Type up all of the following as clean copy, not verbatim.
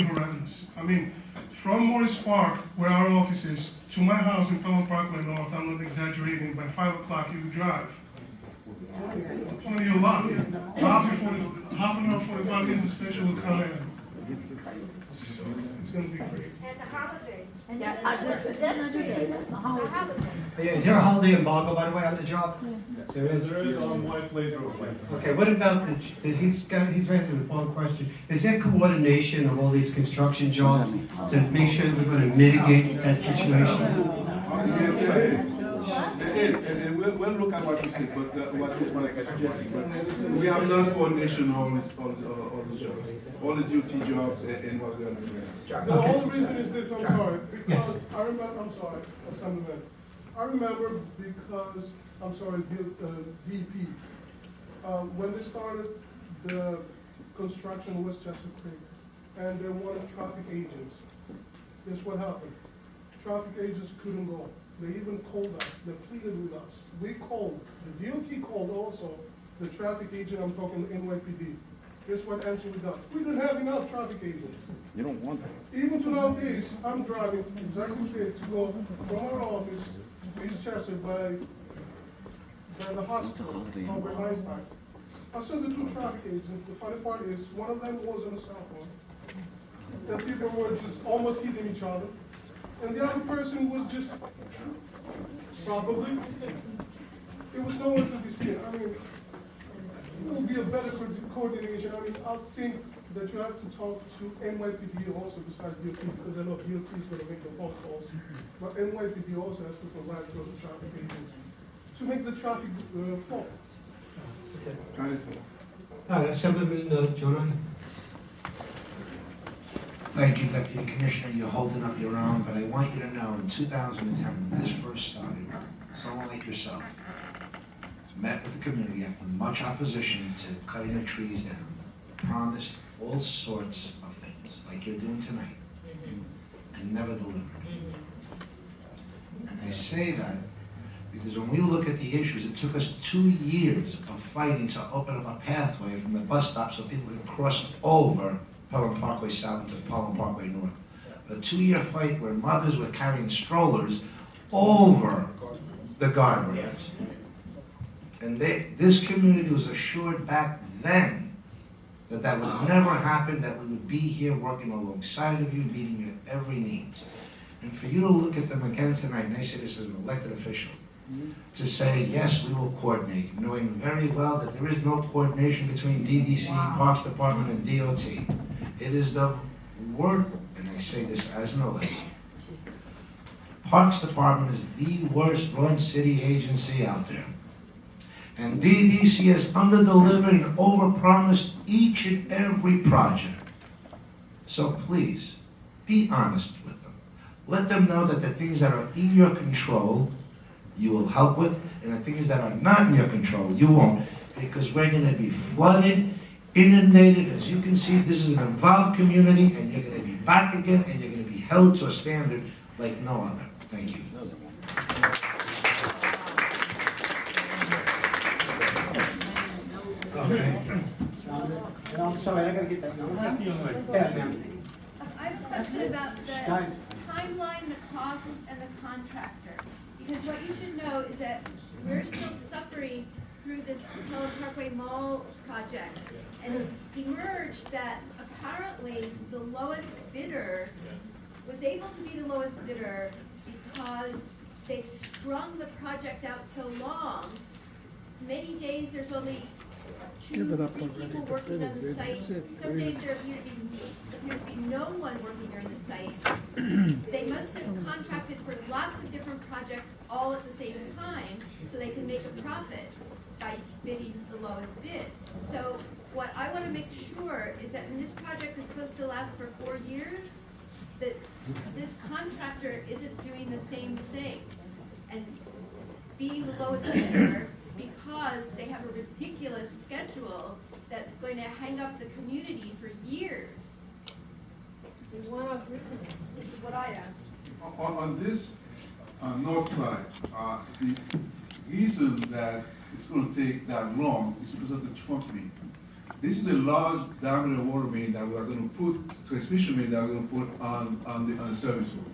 been horrendous. I mean, from Morris Park, where our office is, to my house in Pelham Pkwy North, I'm not exaggerating, by 5 o'clock you would drive. One of your lobby. Half an hour, 45 minutes, a special will come in. It's going to be crazy. And the holidays. Yeah, I just say that, the holiday. Is there a holiday embargo, by the way, on the job? There is. There is on White Plains Road. Okay, what about, he's answering the phone question. Is there coordination of all these construction jobs to make sure we're going to mitigate that situation? It is, and we'll look at what you say, but but we have done coordination on all the jobs, all the duty jobs and what's the other thing. The whole reason is this, I'm sorry, because I remember, I remember because, I'm sorry, DP, when they started the construction in Westchester Creek, and they wanted traffic agents, guess what happened? Traffic agents couldn't go. They even called us, they pleaded with us. We called, the DOT called also, the traffic agent, I'm talking NYPD. Guess what answer we got? We didn't have enough traffic agents. You don't want that. Even to nowadays, I'm driving exactly there to go from our office to East Chester by the hospital, by Einstein. I saw the two traffic agents. The funny part is, one of them was on a cell phone. The people were just almost hitting each other. And the other person was just, probably, it was nowhere to be seen. I mean, it will be a better coordination. I mean, I think that you have to talk to NYPD also besides DOT, because I know DOT is going to make the phone calls. But NYPD also has to provide for the traffic agents to make the traffic flow. Assemblyman Jonah? Thank you, Deputy Commissioner. You're holding up your own, but I want you to know in 2010, when this first started, someone like yourself met with the community after much opposition to cutting the trees down, promised all sorts of things, like you're doing tonight, and never delivered. And I say that because when we look at the issues, it took us 2 years of fighting to open up a pathway from the bus stop so people could cross over Pelham Parkway South to Pelham Parkway North. A 2-year fight where mothers were carrying strollers over the guardrails. And this community was assured back then that that would never happen, that we would be here working alongside of you, meeting your every needs. And for you to look at them again tonight, and I say this as an elected official, to say, yes, we will coordinate, knowing very well that there is no coordination between DDC, Parks Department, and DOT. It is the worst, and I say this as an elected, Parks Department is the worst run city agency out there. And DDC has under-delivered and over-promised each and every project. So please, be honest with them. Let them know that the things that are in your control, you will help with, and the things that are not in your control, you won't, because we're going to be flooded, inundated. As you can see, this is an involved community, and you're going to be back again, and you're going to be held to a standard like no other. Thank you. Okay. I'm sorry, I gotta get that number. Yeah, ma'am. I have a question about the timeline, the cost, and the contractor. Because what you should know is that we're still suffering through this Pelham Parkway Mall project. And it emerged that apparently the lowest bidder was able to be the lowest bidder because they've strung the project out so long. Many days there's only 2, 3 people working on the site. Some days there appears to be no one working during the site. They must have contracted for lots of different projects all at the same time so they can make a profit by bidding the lowest bid. So what I want to make sure is that when this project is supposed to last for 4 years, that this contractor isn't doing the same thing and being the lowest bidder because they have a ridiculous schedule that's going to hang up the community for years. We want to agree with this. This is what I asked. On this north side, the reason that it's going to take that long is because of the trucking. This is a large diameter water main that we are going to put, transmission main that we're going to put on the service road.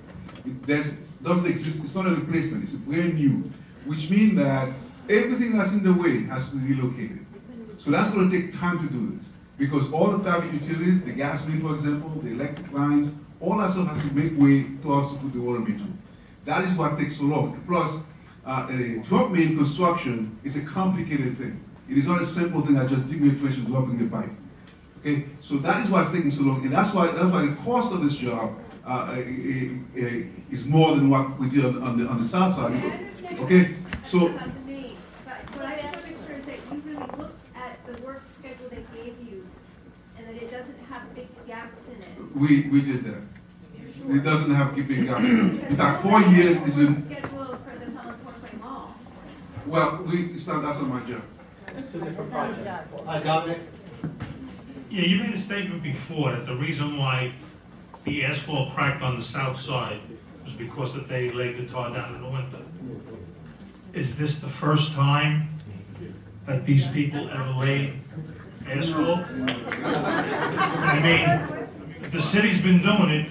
It doesn't exist, it's not a replacement, it's a brand new, which means that everything that's in the way has to be relocated. So that's going to take time to do this, because all the private utilities, the gas main, for example, the electric lines, all that stuff has to make way to us to put the water main to. That is what takes so long. Plus, a trunk main construction is a complicated thing. It is not a simple thing that just dig me a place and dropping the pipe. Okay, so that is what's taking so long, and that's why the cost of this job is more than what we did on the south side. I understand Okay, so about the main, but what I want to make sure is that you really looked at the work schedule they gave you, and that it doesn't have big gaps in it. we did that. You're It sure? doesn't have keeping gap. Because In fact, no 4 one years has is a work in. schedule for the Pelham Pkwy Mall. Well, that's not my job. Two different projects. Dominic? Yeah, you made a statement before that the reason why the asphalt cracked on the south side was because that they laid the tar down in the winter. Is this the first time that these people ever laid asphalt? I mean, the city's been doing it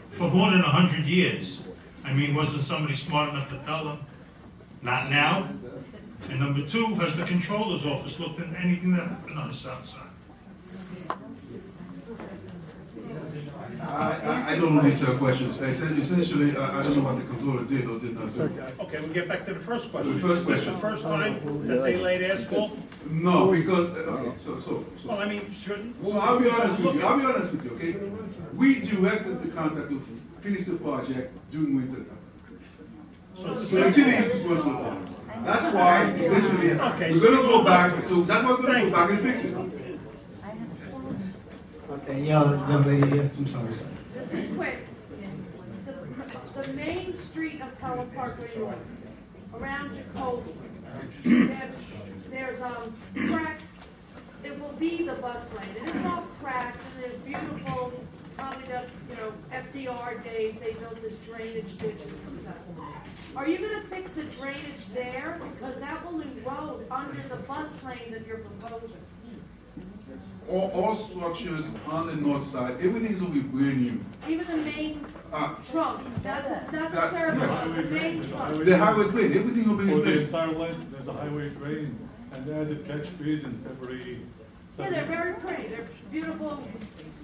for more than 100 years. I mean, wasn't somebody smart enough to tell them? Not now. And number two, has the controller's office looked into anything that happened on the south side? I don't know these questions. Essentially, I don't know what the controller did or did not do. Okay, we'll get back to the first question. The first Is this the question. first time that they laid asphalt? No, because, okay, so. Well, I mean, shouldn't. So I'll be honest with you, okay? We directed the contractor to finish the project during winter time. So it's So a the city success. is responsible for it. That's why, essentially, Okay, we're so gonna you go go back, so that's why we're gonna go back and fix it. Okay, yeah, young lady, I'm sorry. This is quick. The main street of Pelham Pkwy North, around Jacoby, there's cracks. It will be the bus lane, and it's all cracked, and there's beautiful, probably the, FDR days, they built this drainage ditch and stuff. Are you gonna fix the drainage there? Because that will erode under the bus lane that you're proposing. All structures on the north side, everything is gonna be brand new. Even the main trunk, not the That- service, yes. the main trunk. The highway crane, everything will be For the replaced. entire length, there's a highway drain, and they added catch basins every. Yeah, they're very pretty, they're beautiful,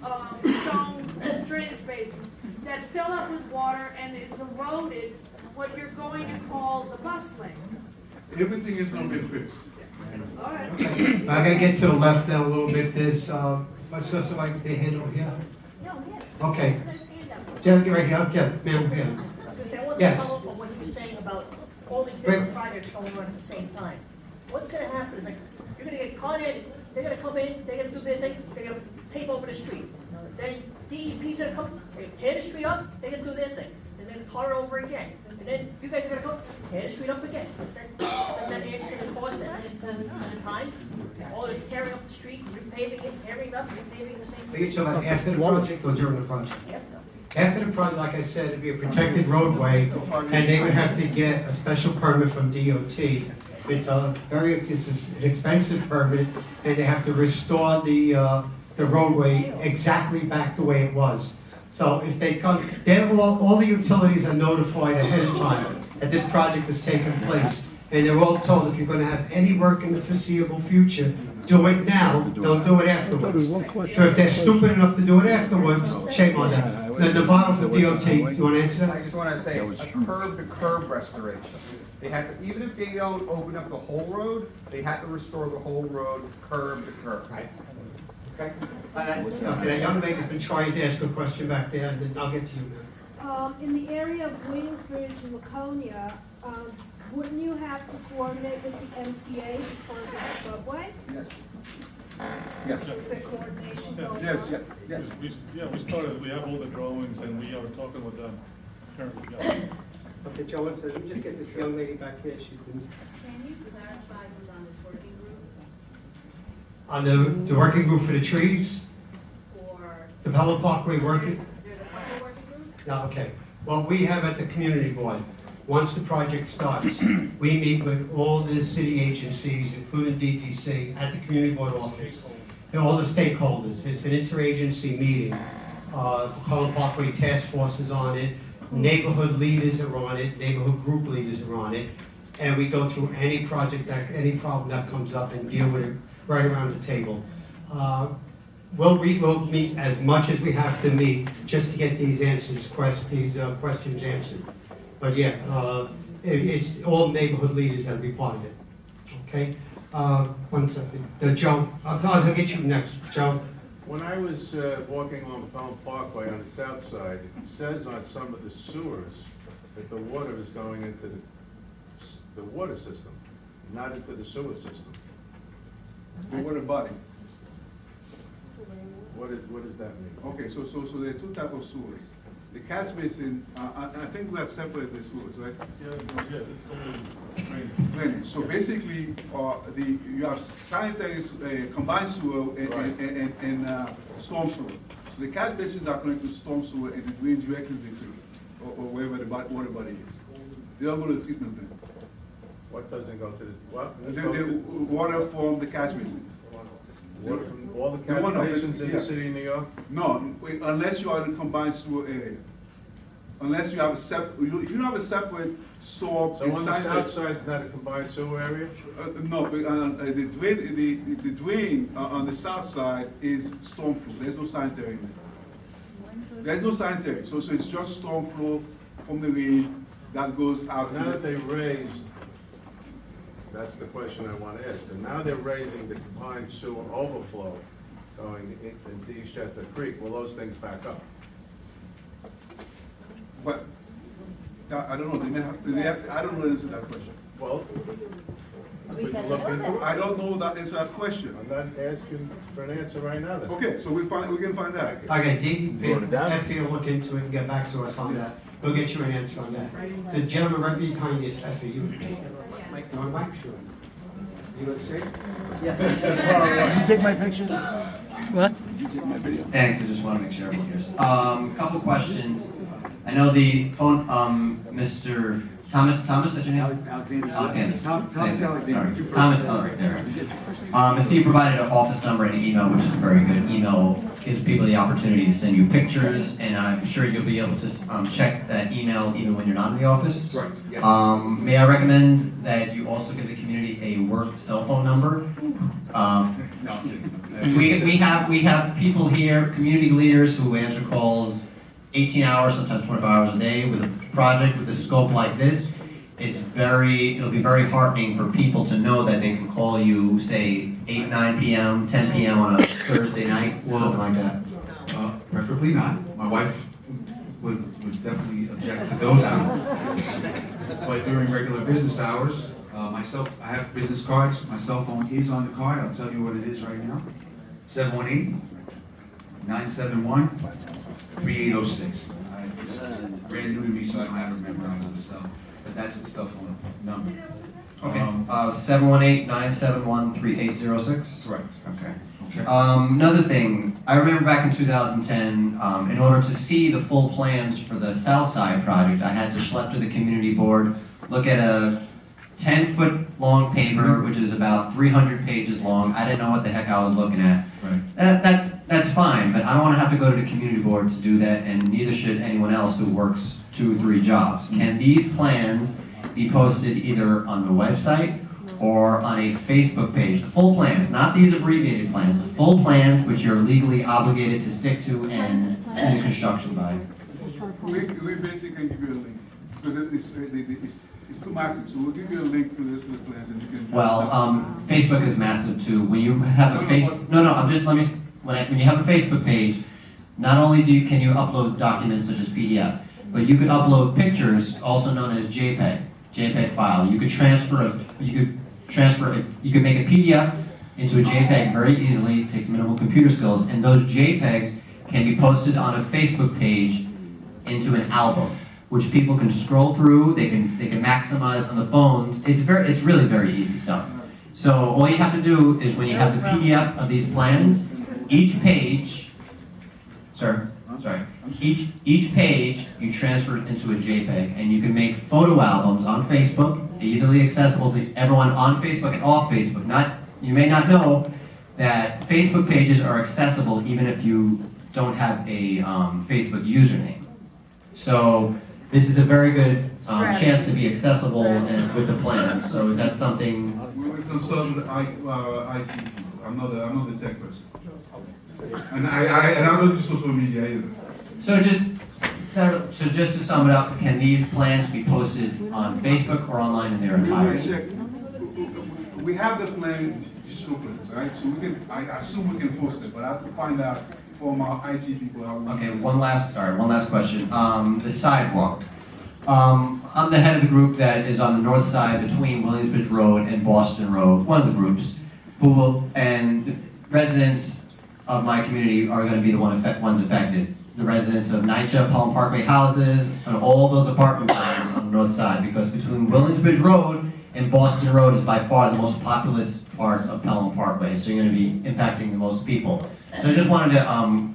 stone drainage basins that fill up with water and it's eroded what you're going to call the bus lane. Everything is gonna be fixed. All right. Okay, I gotta get to the left now a little bit, there's, what's this, like, they hand over here? Okay. Jen, get right here, yeah, ma'am, yeah. Because I want to Yes. follow up on what you were saying about all these different projects going on at the same time. What's gonna happen is like, you're gonna get caught in, they're gonna come in, they're gonna do their thing, they're gonna pave over the street. Then DEP's gonna come, they tear the street up, they're gonna do their thing, and then tar it over again. And then you guys are gonna come, tear the street up again. Then add to the cost, that is the time. All this tearing up the street, repaving it, tearing it up, repaving the same Are you street. talking about after the project or during the project? After. After the project, like I said, it'd be a protected roadway, and they would have to get a special permit from DOT. It's an expensive permit, and they have to restore the roadway exactly back the way it was. So if they come, all the utilities are notified ahead of time that this project is taking place. And they're all told, if you're gonna have any work in the foreseeable future, do it now, don't do it afterwards. So if they're stupid enough to do it afterwards, shame on them. The Nevada for DOT, you wanna answer I that? just want to say, it's a curb-to-curb restoration. They had to, even if they don't open up the whole road, they had to restore the whole road curb to curb. Right. Okay. Okay, that young lady's been trying to ask a question back there, and then I'll get to you now. In the area of Williamsbridge and Laconia, wouldn't you have to coordinate with the MTA because of the subway? Yes. Yes. Is there coordination going on? Yes, yes. We started, we have all the drawings, and we are talking with them currently, yeah. Okay, Joe, let me just get this young lady back here, she can. Can you clarify who's on this working group On the working group for the trees, for? the Pelham Pkwy working, There's a couple working groups? no, okay. Well, we have at the community board, once the project starts, we meet with all the city agencies, including DTC, at the community board office. all the stakeholders. It's an interagency meeting. The Pelham Pkwy Task Force is on it, neighborhood leaders are on it, neighborhood group leaders are on it, and we go through any project, any problem that comes up and deal with it right around the table. We'll meet as much as we have to meet just to get these answers, questions answered. But yeah, it's all neighborhood leaders that'll be part of it. Okay? 1 second. Joe, I'll get you next. Joe? When I was walking on Pelham Parkway on the south side, it says on some of the sewers that the water is going into the water system, not into the sewer system. The water body. What does that mean? Okay, so there are two types of sewers. The catch basin, I think we have separated the sewers, right? Yeah, this is only Drainage. So basically, you have sanitary, combined sewer and storm sewer. So the catch basins are connected to storm sewer and it drains directly into it, or wherever the water body is. They don't go to the treatment plant. What doesn't go to the, what? The water from the catch basins. Water from all the The one catch of basins in yeah. the city of New York? No, unless you are in a combined sewer area. Unless you have a if you don't have a separate storm. So on the south side is not a combined sewer area? No, but, the drain on the south side is storm flow. There's no sanitary in there. There's no sanitary, so it's just storm flow from the rain that goes out. Now that they raised, that's the question I want to ask. And now they're raising the combined sewer overflow going into East Chester Creek. Will those things back up? But I don't know. I don't know the answer to that question. Well, we can look into it. I don't know that answer to that question. I'm not asking for an answer right now then. Okay, so we can find out. Okay, Effie will look into it and get back to us on that. We'll get you an answer on that. The gentleman right behind you is Effie. You want Mike? Sure. You gonna say? Did you take my picture? What? Did you take my video? Thanks, I just want to make sure everyone hears. Couple questions. I know the phone, Mr. Thomas, is that your name? Alexander. Thomas Alexander. Sorry. Thomas, all right, there. I see you provided an office number and an email, which is very good. Email gives people the opportunity to send you pictures, and I'm sure you'll be able to check that email even when you're not in the office. Right. Yeah. May I recommend that you also give the community a work cell phone number? No. We have people here, community leaders who answer calls 18 hours, sometimes 24 hours a day with a project with a scope like this. It'll be very heartening for people to know that they can call you, say, 8, 9 p.m., 10 p.m. on a Thursday night, something like that. Preferably not. My wife would definitely object to those hours. But during regular business hours, I have business cards. My cell phone is on the card. I'll tell you what it is right now. 718-971-3806. It's brand new to me, so I don't have it memorized on the cell. But that's the cell phone number. Okay. 718-971-3806? Correct. Okay. Okay. Another thing, I remember back in 2010, in order to see the full plans for the South Side project, I had to schlep to the community board, look at a 10-foot long paper, which is about 300 pages long. I didn't know what the heck I was looking at. Right. That's fine, but I don't want to have to go to the community board to do that, and neither should anyone else who works 2 or 3 jobs. Can these plans be posted either on the website or on a Facebook page? The full plans, not these abbreviated plans, the full plans which you're legally obligated to stick to and do construction by. We basically give you a link because it's too massive. So we'll give you a link to the plans and you can. Well, Facebook is massive too. When you have a when you have a Facebook page, not only can you upload documents such as PDF, but you could upload pictures, also known as JPEG file. You could you could make a PDF into a JPEG very easily. It takes minimal computer skills, and those JPEGs can be posted on a Facebook page into an album, which people can scroll through. They can maximize on the phones. It's really very easy stuff. So all you have to do is when you have the PDF of these plans, each page, each page you transfer it into a JPEG, and you can make photo albums on Facebook, easily accessible to everyone on Facebook and off Facebook. You may not know that Facebook pages are accessible even if you don't have a Facebook username. So this is a very good chance to be accessible and with the plan. So is that something? We will consult with IT people. I'm not a tech person. And I'm not do social media either. So just to sum it up, can these plans be posted on Facebook or online in their entirety? We have the plans, digital plans, right? So I assume we can post it, but I have to find out from our IT people how we Okay, can. one last question. The sidewalk. I'm the head of the group that is on the north side between Williamsbridge Road and Boston Road, one of the groups, and residents of my community are going to be the ones affected. The residents of NYCHA, Pelham Parkway houses, and all those apartment buildings on the north side, because between Williamsbridge Road and Boston Road is by far the most populous part of Pelham Parkway, so you're going to be impacting the most people. So I just wanted to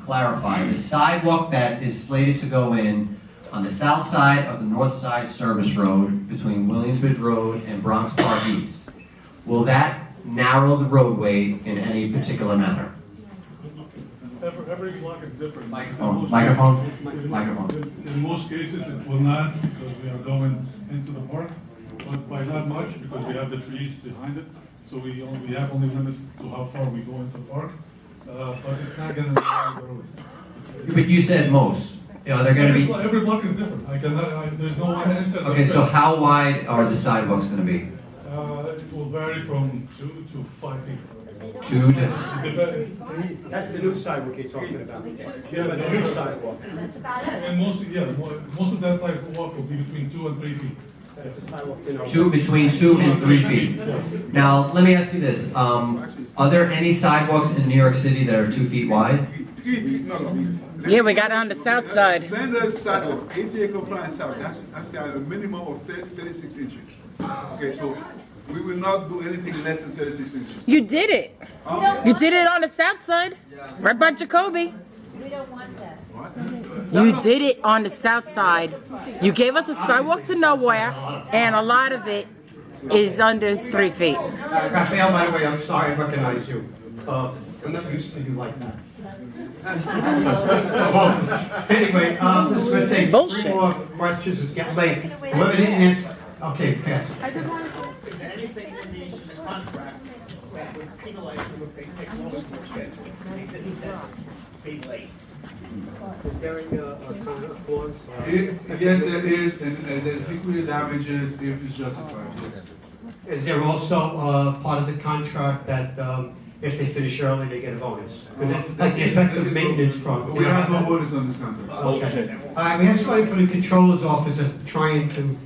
clarify, the sidewalk that is slated to go in on the south side of the north side service road between Williamsbridge Road and Bronx Park East, will that narrow the roadway in any particular manner? Every block is different. Microphone. In most cases, it will not, because we are going into the park, but by not much, because we have the trees behind it, so we have only limits to how far we go into the park, but it's not gonna narrow the road. But you said most. Are there going to be? Every block is different. There's no one answer. Okay, so how wide are the sidewalks going to be? It will vary from 2 to 5 feet. 2 to. That's the new sidewalk you're talking about. You have a new sidewalk. And most of that sidewalk will be between 2 and 3 feet. Between 2 and 3 feet. Now, let me ask you this. Are there any sidewalks in New York City that are 2 feet wide? Yeah, we got on the south side. Standard sidewalk, ATA compliant sidewalk, that's got a minimum of 36 inches. Okay, so we will not do anything less than 36 inches. You did it. You did it on the south side, right by Jacoby. We don't want that. You did it on the south side. You gave us a sidewalk to nowhere, and a lot of it is under 3 feet. Raphael, by the way, I'm sorry, I recognize you. I'm not used to you like that. Anyway, this is going to take 3 more questions. It's getting late. Whoever didn't answer, okay, pass. I just wanted to. Is there anything in the contract that would penalize them if they take longer to schedule? They didn't be late. Is there a clause? Yes, there is, and there's liquidated damages if it's justified, yes. Is there also part of the contract that if they finish early, they get a bonus? Is it like the effective maintenance program? We have no bonus on this contract. Okay. All right, we have somebody from the controller's office that's trying to.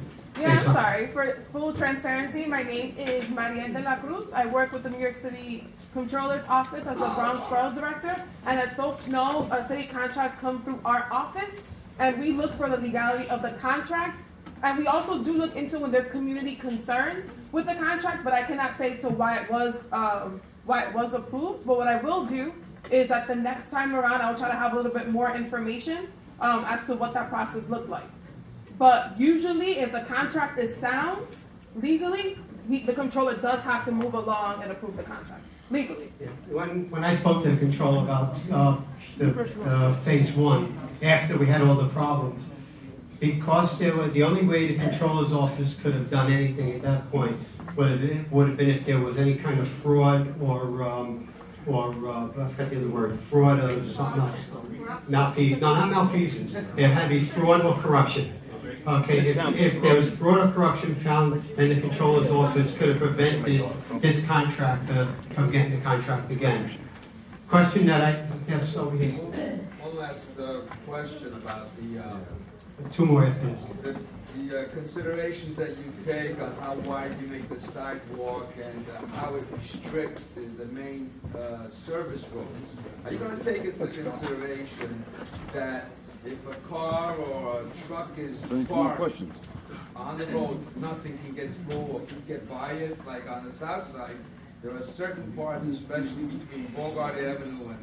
Yeah, I'm sorry. For full transparency, my name is Maria de la Cruz. I work with the New York City Controller's Office as a Bronx Borough Director. And as folks know, city contracts come through our office, and we look for the legality of the contract. And we also do look into when there's community concerns with the contract, but I cannot say to why it was approved. But what I will do is that the next time around, I'll try to have a little bit more information as to what that process looked like. But usually, if the contract is sound, legally, the controller does have to move along and approve the contract, legally. Yeah. When I spoke to the controller about the phase 1, after we had all the problems, because the only way the controller's office could have done anything at that point would have been if there was any kind of fraud or I forget the other word, fraud or something, not malfeasance. There had to be fraud or corruption. Okay, if there was fraud or corruption found, then the controller's office could have prevented this contractor from getting the contract again. Question that I guess over here. One last question about the 2 more after this. the considerations that you take on how wide you make the sidewalk and how it restricts the main service roads. Are you going to take into consideration that if a car or a truck is parked on the road, nothing can get through or can get by it? Like on the south side, there are certain parts, especially between Bogart Avenue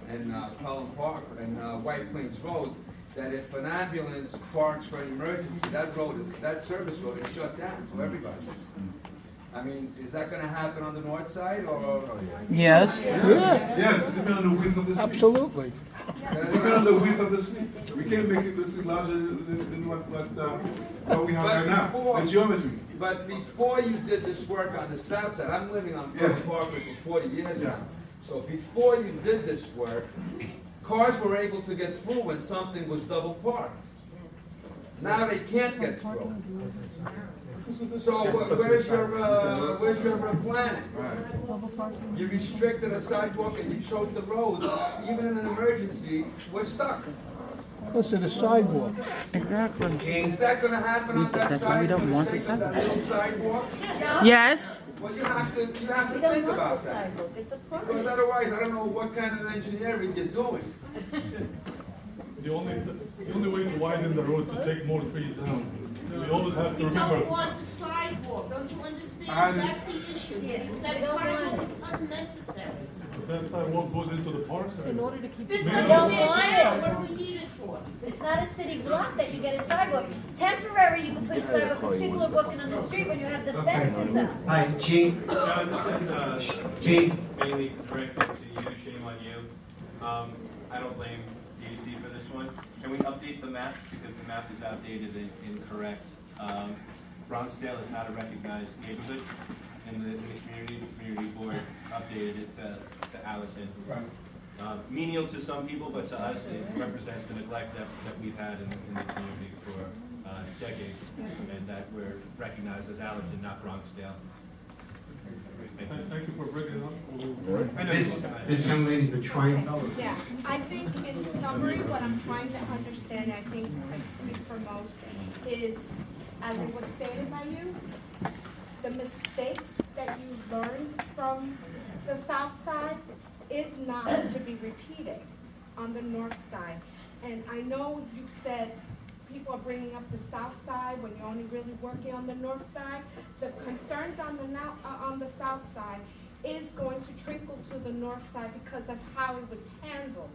and Pelham Park and White Plains Road, that if an ambulance parks for an emergency, that service road is shut down to everybody. I mean, is that gonna happen on the north side, or? Yes. Yes, it depends on the width of the street. Absolutely. It depends on the width of the street. We can't make it the street larger than what we have right now, the geometry. But before you did this work on the south side, I'm living on Pelham Yes. Parkway for 40 years now. So before you did this work, cars were able to get through when something was double parked. Now they can't get through. So where's your planning? You restricted a sidewalk and you choked the road. Even in an emergency, we're stuck. Listen, the sidewalk. Exactly. Is that gonna happen on that That's why we side? don't want the Restricted that little sidewalk? Yes. Well, you have to think about that. Because otherwise, I don't know what kind of engineering you're doing. The only way to widen the road to take more trees down. We always have to We remember. don't want the sidewalk, don't you understand? I That's the issue. That sidewalk is unnecessary. That sidewalk goes into the park. In order to keep. This This is is what what we need it for. It's not a city block that you get a sidewalk. Temporary, you can put a sidewalk, because people are walking on the street when you have the fences up. Hi, Gene. John, this is Gene. mainly directed to you, shame on you. I don't blame DEC for this one. Can we update the map, because the map is outdated and incorrect? Bronxdale is not a recognized neighborhood in the community. The community board updated it to Allerton. Menial to some people, but to us, it represents the neglect that we've had in the community for decades, and that we're recognized as Allerton, not Bronxdale. Thank you for bringing it up. This young lady's been trying. Yeah, I think in summary, what I'm trying to understand, I think I speak for most, is, as it was stated by you, the mistakes that you learned from the south side is not to be repeated on the north side. And I know you said people are bringing up the south side when you're only really working on the north side. The concerns on the south side is going to trickle to the north side because of how it was handled.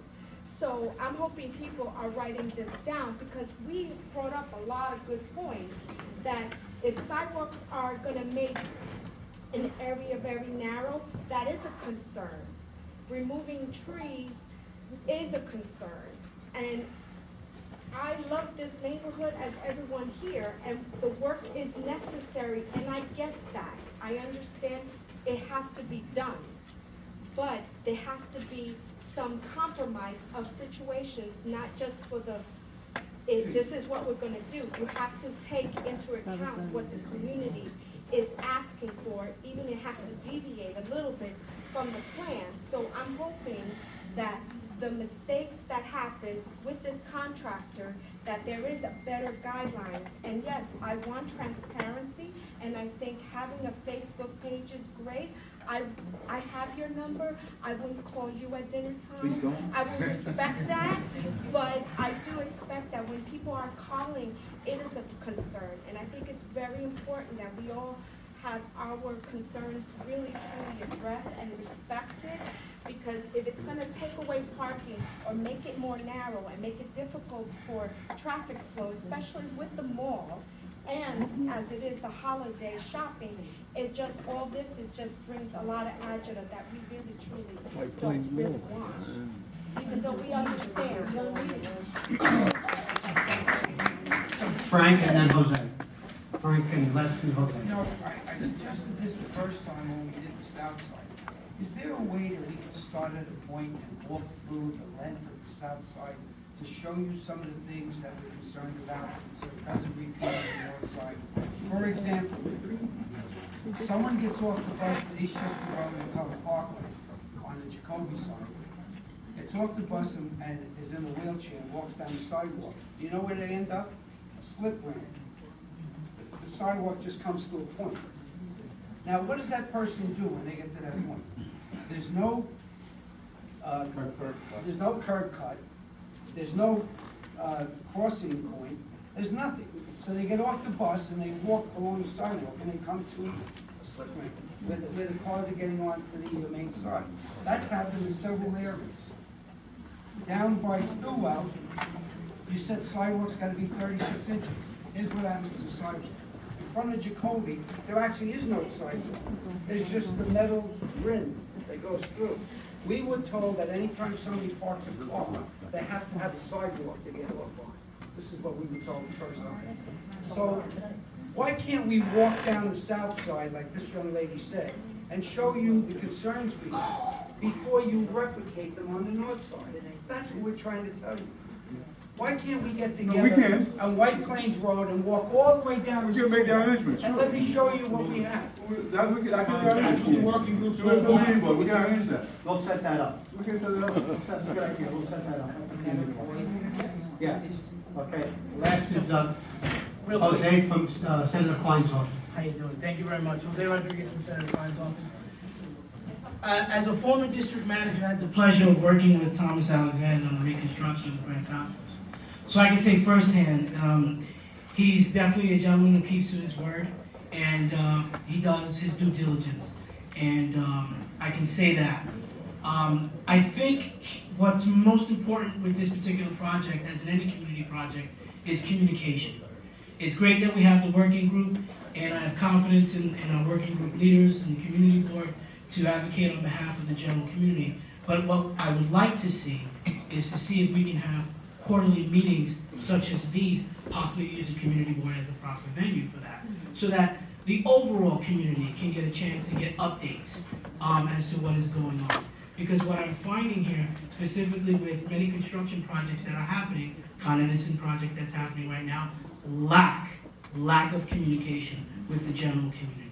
So I'm hoping people are writing this down, because we brought up a lot of good points, that if sidewalks are gonna make an area very narrow, that is a concern. Removing trees is a concern. And I love this neighborhood, as everyone here, and the work is necessary, and I get that. I understand it has to be done. But there has to be some compromise of situations, not just for this is what we're gonna do. You have to take into account what the community is asking for, even it has to deviate a little bit from the plan. So I'm hoping that the mistakes that happen with this contractor, that there is a better guidelines. And yes, I want transparency, and I think having a Facebook page is great. I have your number. I wouldn't call you at dinner time. Please don't. I would respect that, but I do expect that when people are calling, it is a concern. And I think it's very important that we all have our concerns really truly addressed and respected, because if it's gonna take away parking or make it more narrow and make it difficult for traffic flow, especially with the mall, and as it is the holiday shopping, it just, all this is just brings a lot of agita that we really truly don't really want. Even though we understand, Frank and then Jose. Frank and Les and Jose. No, I suggested this the first time when we did the south side. Is there a way that we can start at a point and walk through the length of the south side to show you some of the things that we're concerned about, so it doesn't repeat on the north side? For example, someone gets off the bus at East Chester Road in Pelham Parkway on the Jacoby side, gets off the bus and is in a wheelchair and walks down the sidewalk. Do you know where they end up? A slip ramp. The sidewalk just comes to a point. Now, what does that person do when they get to that point? There's no curb cut. There's no crossing point. There's nothing. So they get off the bus and they walk along the sidewalk and they come to a slip ramp where the cars are getting onto the main side. That's happened in several areas. Down by Stillwell, you said sidewalks got to be 36 inches. Here's what happens to the sidewalk. front of Jacoby, there actually is no sidewalk. There's just the metal rim that goes through. We were told that anytime somebody parks a car, they have to have a sidewalk to get off on. This is what we were told the first time. So why can't we walk down the south side, like this young lady said, and show you the concerns we have before you replicate them on the north side? That's what we're trying to tell you. Why can't we get together on White Plains Road and walk all the way down? We can make the arrangements. And let me show you what we have. I can arrange with the working group, so there's no meeting, but we can arrange that. We'll set that up. We can set it up. That's a good idea, we'll set that up. Yeah, okay. Last is, Real quick. Jose from Senator Klein's office. How you doing? Thank you very much. Jose Rodriguez from Senator Klein's office. As a former district manager, I had the pleasure of working with Thomas Alexander on the reconstruction of the Grand Conference. So I can say firsthand, he's definitely a gentleman who keeps to his word, and he does his due diligence. And I can say that. I think what's most important with this particular project, as in any community project, is communication. It's great that we have the working group, and I have confidence in our working group leaders and the community board to advocate on behalf of the general community. But what I would like to see is to see if we can have quarterly meetings such as these, possibly use the community board as the proper venue for that, so that the overall community can get a chance to get updates as to what is going on. Because what I'm finding here, specifically with many construction projects that are happening, Con Edison project that's happening right now, lack of communication with the general community.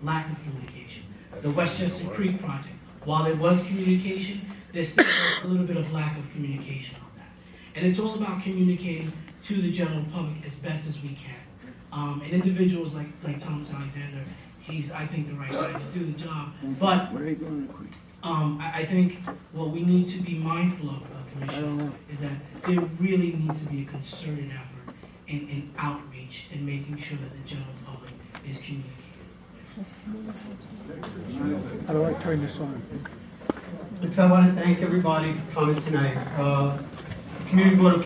Lack of communication. The Westchester Creek project, while there was communication, there's still a little bit of lack of communication on that. And it's all about communicating to the general public as best as we can. And individuals like Thomas Alexander, he's, I think, the right guy to do the job. But I think what we need to be mindful of, Commissioner, is that there really needs to be a concerted effort in outreach and making sure that the general public is communicated. How do I turn this on? So I want to thank everybody for coming tonight. Community Board of